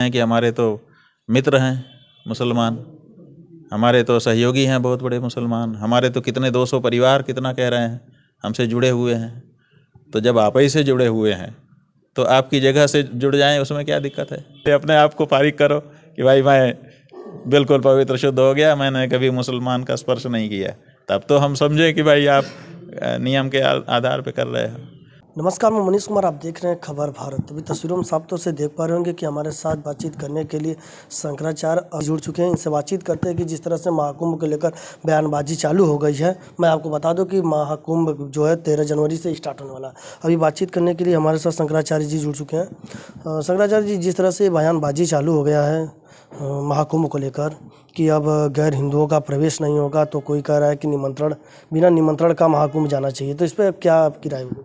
हैं कि हमारे तो मित्र हैं मुसलमान, हमारे तो सहयोगी हैं बहुत बड़े मुसलमान, हमारे तो कितने 200 परिवार कितना कह रहे हैं हमसे जुड़े हुए हैं। तो जब आप ही से जुड़े हुए हैं तो आपकी जगह से जुड़ जाएं, उसमें क्या दिक्कत है। अपने आप को फारिग करो कि भाई मैं बिल्कुल पवित्र शुद्ध हो गया, मैंने कभी मुसलमान का स्पर्श नहीं किया, तब तो हम समझे कि भाई आप नियम के आधार पे कर रहे हो। नमस्कार, मैं मनीष कुमार, आप देख रहे हैं खबर भारत। अभी तस्वीरों में साफ तौर से देख पा रहे होंगे कि हमारे साथ बातचीत करने के लिए शंकराचार्य जुड़ चुके हैं। इनसे बातचीत करते हैं कि जिस तरह से महाकुंभ को लेकर बयानबाजी चालू हो गई है। मैं आपको बता दूं कि महाकुंभ जो है 13 जनवरी से स्टार्ट होने वाला है। अभी बातचीत करने के लिए हमारे साथ शंकराचार्य जी जुड़ चुके हैं। शंकराचार्य जी, जिस तरह से बयानबाजी चालू हो गया है महाकुंभ को लेकर कि अब गैर हिंदुओं का प्रवेश नहीं होगा, तो कोई कह रहा है कि बिना निमंत्रण का महाकुंभ जाना चाहिए, तो इस पर क्या आपकी राय होगी?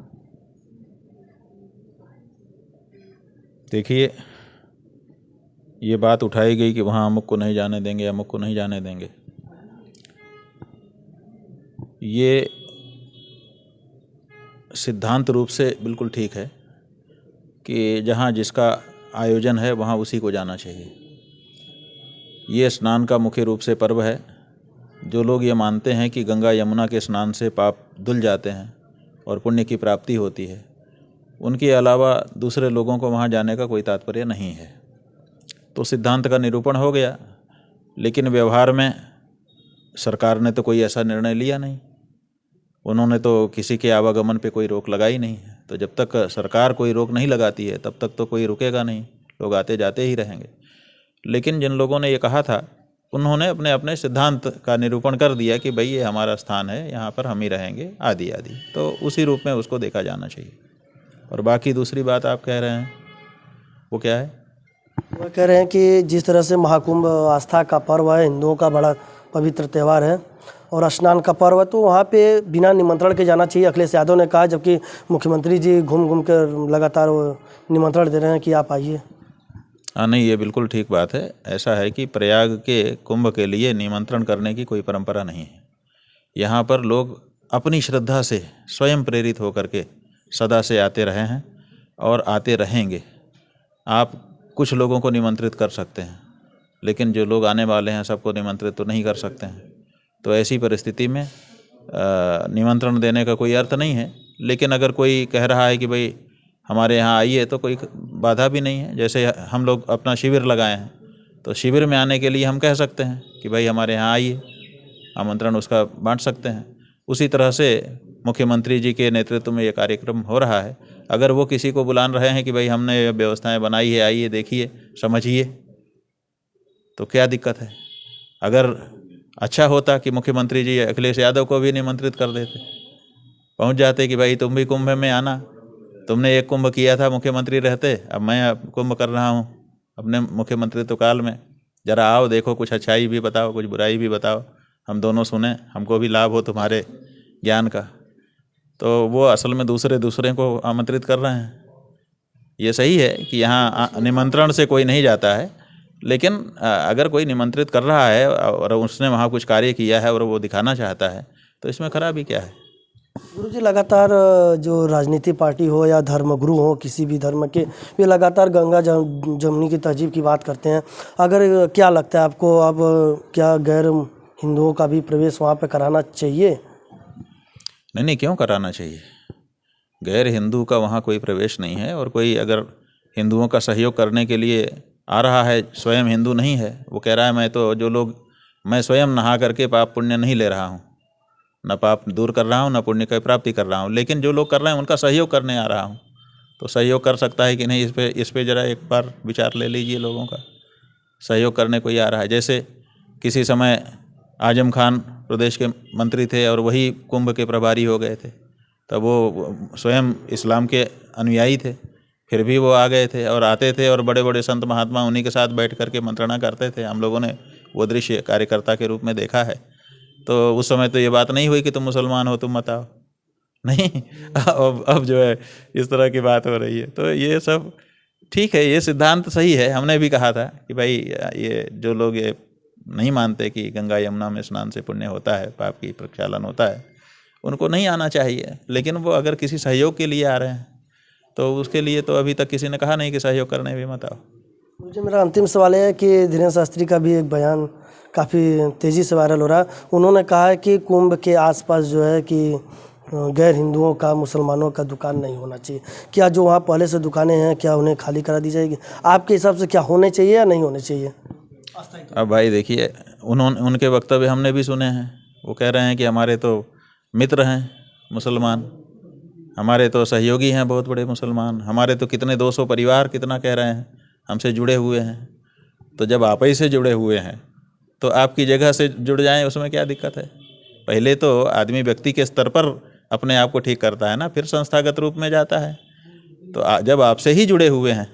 देखिए, ये बात उठाई गई कि वहाँ अमुक को नहीं जाने देंगे, अमुक को नहीं जाने देंगे। ये सिद्धांत रूप से बिल्कुल ठीक है कि जहाँ जिसका आयोजन है वहाँ उसी को जाना चाहिए। ये स्नान का मुख्य रूप से पर्व है। जो लोग ये मानते हैं कि गंगा यमुना के स्नान से पाप धुल जाते हैं और पुण्य की प्राप्ति होती है, उनके अलावा दूसरे लोगों को वहाँ जाने का कोई तात्पर्य नहीं है। तो सिद्धांत का निरूपण हो गया, लेकिन व्यवहार में सरकार ने तो कोई ऐसा निर्णय लिया नहीं। उन्होंने तो किसी के आवागमन पे कोई रोक लगाई नहीं है। तो जब तक सरकार कोई रोक नहीं लगाती है तब तक तो कोई रुकेगा नहीं, लोग आते जाते ही रहेंगे। लेकिन जिन लोगों ने ये कहा था, उन्होंने अपने अपने सिद्धांत का निरूपण कर दिया कि भाई ये हमारा स्थान है, यहाँ पर हम ही रहेंगे, आदि आदि। तो उसी रूप में उसको देखा जाना चाहिए। और बाकी दूसरी बात आप कह रहे हैं वो क्या है? वह कह रहे हैं कि जिस तरह से महाकुंभ आस्था का पर्व है, हिंदुओं का बड़ा पवित्र त्यौहार है और स्नान का पर्व है, तो वहाँ पे बिना निमंत्रण के जाना चाहिए, अखिलेश यादव ने कहा। जबकि मुख्यमंत्री जी घूम घूम कर लगातार वो निमंत्रण दे रहे हैं कि आप आइए। हाँ, नहीं, ये बिल्कुल ठीक बात है। ऐसा है कि प्रयाग के कुंभ के लिए निमंत्रण करने की कोई परंपरा नहीं है। यहाँ पर लोग अपनी श्रद्धा से स्वयं प्रेरित होकर के सदा से आते रहे हैं और आते रहेंगे। आप कुछ लोगों को निमंत्रित कर सकते हैं, लेकिन जो लोग आने वाले हैं सबको निमंत्रित तो नहीं कर सकते हैं। तो ऐसी परिस्थिति में निमंत्रण देने का कोई अर्थ नहीं है। लेकिन अगर कोई कह रहा है कि भाई हमारे यहाँ आइए, तो कोई बाधा भी नहीं है। जैसे हम लोग अपना शिविर लगाए हैं, तो शिविर में आने के लिए हम कह सकते हैं कि भाई हमारे यहाँ आइए, आमंत्रण उसका बांट सकते हैं। उसी तरह से मुख्यमंत्री जी के नेतृत्व में ये कार्यक्रम हो रहा है। अगर वो किसी को बुला रहे हैं कि भाई हमने ये व्यवस्थाएं बनाई है, आइए, देखिए, समझिए, तो क्या दिक्कत है? अगर अच्छा होता कि मुख्यमंत्री जी अखिलेश यादव को भी निमंत्रित कर देते, पहुंच जाते कि भाई तुम भी कुंभ में आना, तुमने एक कुंभ किया था मुख्यमंत्री रहते, अब मैं कुंभ कर रहा हूँ अपने मुख्यमंत्रित्व काल में, जरा आओ, देखो, कुछ अच्छाई भी बताओ, कुछ बुराई भी बताओ, हम दोनों सुने, हमको भी लाभ हो तुम्हारे ज्ञान का। तो वो असल में दूसरे को आमंत्रित कर रहे हैं। ये सही है कि यहाँ निमंत्रण से कोई नहीं जाता है, लेकिन अगर कोई निमंत्रित कर रहा है और उसने वहाँ कुछ कार्य किया है और वो दिखाना चाहता है, तो इसमें खराबी क्या है? गुरुजी, लगातार जो राजनीति पार्टी हो या धर्मगुरु हो किसी भी धर्म के, वे लगातार गंगा जमुनी की तहजीब की बात करते हैं। अगर क्या लगता है आपको, अब क्या गैर हिंदुओं का भी प्रवेश वहाँ पे कराना चाहिए? नहीं, क्यों कराना चाहिए? गैर हिंदू का वहाँ कोई प्रवेश नहीं है। और कोई अगर हिंदुओं का सहयोग करने के लिए आ रहा है, स्वयं हिंदू नहीं है, वो कह रहा है मैं स्वयं नहा करके पाप पुण्य नहीं ले रहा हूँ, न पाप दूर कर रहा हूँ, न पुण्य की प्राप्ति कर रहा हूँ, लेकिन जो लोग कर रहे हैं उनका सहयोग करने आ रहा हूँ, तो सहयोग कर सकता है कि नहीं, इस पे ज़रा एक बार विचार ले लीजिए। लोगों का सहयोग करने कोई आ रहा है। जैसे किसी समय आजम खान प्रदेश के मंत्री थे और वही कुंभ के प्रभारी हो गए थे, तब वो स्वयं इस्लाम के अनुयायी थे, फिर भी वो आ गए थे और आते थे और बड़े बड़े संत महात्मा उन्हीं के साथ बैठ करके मंत्रणा करते थे। हम लोगों ने वो दृश्य कार्यकर्ता के रूप में देखा है। तो उस समय तो ये बात नहीं हुई कि तुम मुसलमान हो, तुम मत आओ, नहीं। अब जो है इस तरह की बात हो रही है। तो ये सब ठीक है, ये सिद्धांत सही है। हमने भी कहा था कि भाई ये जो लोग ये नहीं मानते कि गंगा यमुना में स्नान से पुण्य होता है, पाप की प्रक्षालन होता है, उनको नहीं आना चाहिए। लेकिन वो अगर किसी सहयोग के लिए आ रहे हैं, तो उसके लिए तो अभी तक किसी ने कहा नहीं कि सहयोग करने भी मत आओ। मुझे मेरा अंतिम सवाल है कि धीरेन्द्र शास्त्री का भी एक बयान काफ़ी तेज़ी से वायरल हो रहा है। उन्होंने कहा है कि कुंभ के आसपास जो है कि गैर हिंदुओं का, मुसलमानों का दुकान नहीं होना चाहिए। क्या जो वहाँ पहले से दुकानें हैं, क्या उन्हें खाली करा दी जाएगी? आपके हिसाब से क्या होने चाहिए या नहीं होने चाहिए? अब भाई देखिए, उनके वक्तव्य हमने भी सुने हैं। वो कह रहे हैं कि हमारे तो मित्र हैं मुसलमान, हमारे तो सहयोगी हैं बहुत बड़े मुसलमान, हमारे तो कितने 200 परिवार कितना कह रहे हैं हमसे जुड़े हुए हैं। तो जब आप ही से जुड़े हुए हैं तो आपकी जगह से जुड़ जाएं, उसमें क्या दिक्कत है? पहले तो आदमी व्यक्ति के स्तर पर अपने आप को ठीक करता है ना, फिर संस्थागत रूप में जाता है। तो जब आपसे ही जुड़े हुए हैं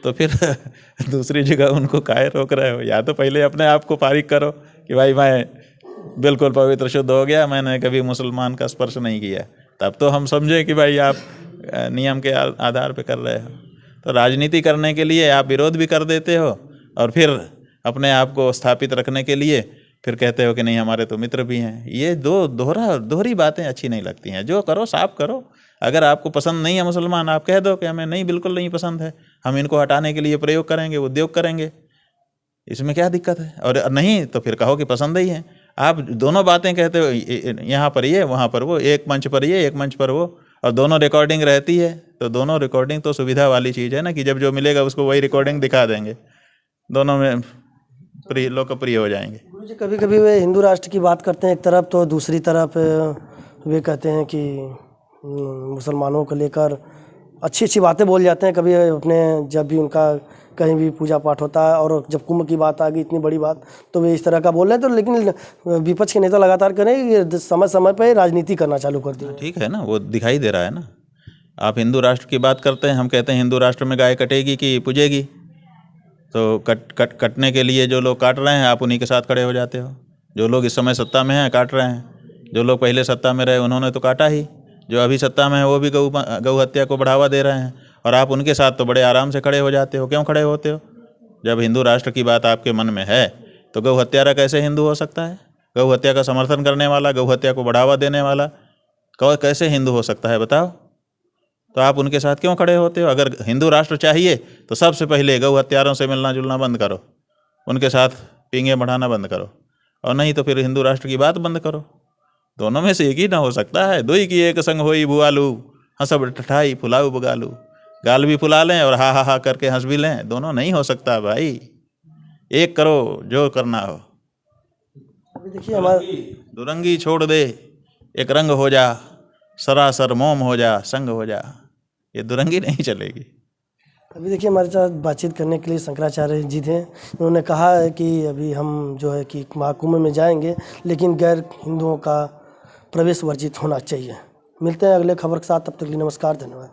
तो फिर दूसरी जगह उनको काहे रोक रहे हो? या तो पहले अपने आप को फारिग करो कि भाई मैं बिल्कुल पवित्र शुद्ध हो गया, मैंने कभी मुसलमान का स्पर्श नहीं किया, तब तो हम समझे कि भाई आप नियम के आधार पे कर रहे हो। तो राजनीति करने के लिए आप विरोध भी कर देते हो और फिर अपने आप को स्थापित रखने के लिए फिर कहते हो कि नहीं हमारे तो मित्र भी हैं। ये दोहरी बातें अच्छी नहीं लगती हैं। जो करो साफ करो। अगर आपको पसंद नहीं है मुसलमान, आप कह दो कि हमें नहीं, बिल्कुल नहीं पसंद है, हम इनको हटाने के लिए प्रयोग करेंगे, उद्योग करेंगे। इसमें क्या दिक्कत है? और नहीं तो फिर कहो कि पसंद ही है। आप दोनों बातें कहते हो, यहाँ पर ये वहाँ पर वो, एक मंच पर ये एक मंच पर वो, और दोनों रिकॉर्डिंग रहती है। तो दोनों रिकॉर्डिंग तो सुविधा वाली चीज़ है ना, कि जब जो मिलेगा उसको वही रिकॉर्डिंग दिखा देंगे, दोनों में लोकप्रिय हो जाएंगे। गुरुजी, कभी कभी वे हिंदू राष्ट्र की बात करते हैं एक तरफ, तो दूसरी तरफ वे कहते हैं कि मुसलमानों को लेकर अच्छी अच्छी बातें बोल जाते हैं। कभी अपने जब भी उनका कहीं भी पूजा पाठ होता है और जब कुंभ की बात आ गई, इतनी बड़ी बात, तो वे इस तरह का बोल रहे हैं। तो लेकिन विपक्ष के नेता लगातार करें, ये समय समय पर राजनीति करना चालू कर दी। ठीक है ना, वो दिखाई दे रहा है ना। आप हिंदू राष्ट्र की बात करते हैं, हम कहते हैं हिंदू राष्ट्र में गाय कटेगी कि पूजेगी। तो कटने के लिए जो लोग काट रहे हैं, आप उन्हीं के साथ खड़े हो जाते हो। जो लोग इस समय सत्ता में हैं काट रहे हैं, जो लोग पहले सत्ता में रहे उन्होंने तो काटा ही। जो अभी सत्ता में है वो भी गौ हत्या को बढ़ावा दे रहे हैं, और आप उनके साथ तो बड़े आराम से खड़े हो जाते हो। क्यों खड़े होते हो? जब हिंदू राष्ट्र की बात आपके मन में है तो गौ हत्यारा कैसे हिंदू हो सकता है? गौ हत्या का समर्थन करने वाला, गौ हत्या को बढ़ावा देने वाला कैसे हिंदू हो सकता है? बताओ। तो आप उनके साथ क्यों खड़े होते हो? अगर हिंदू राष्ट्र चाहिए तो सबसे पहले गौ हत्यारों से मिलना जुलना बंद करो, उनके साथ पींगे बढ़ाना बंद करो, और नहीं तो फिर हिंदू राष्ट्र की बात बंद करो। दोनों में से एक ही ना हो सकता है। दो ही की एक संग होई बुआलू, हंसब ठठाई फुलाऊ बगालू। गाल भी फुला लें और हा हा हा करके हंस भी लें, दोनों नहीं हो सकता भाई। एक करो जो करना हो। अभी देखिए हमारा दुरंगी छोड़ दे, एक रंग हो जा, सरासर मोम हो जा, संग हो जा। ये दुरंगी नहीं चलेगी। अभी देखिए हमारे साथ बातचीत करने के लिए शंकराचार्य जी थे। उन्होंने कहा है कि अभी हम जो है कि महाकुंभ में जाएंगे, लेकिन गैर हिंदुओं का प्रवेश वर्जित होना चाहिए। मिलते हैं अगले खबर के साथ, तब तक के लिए नमस्कार, धन्यवाद।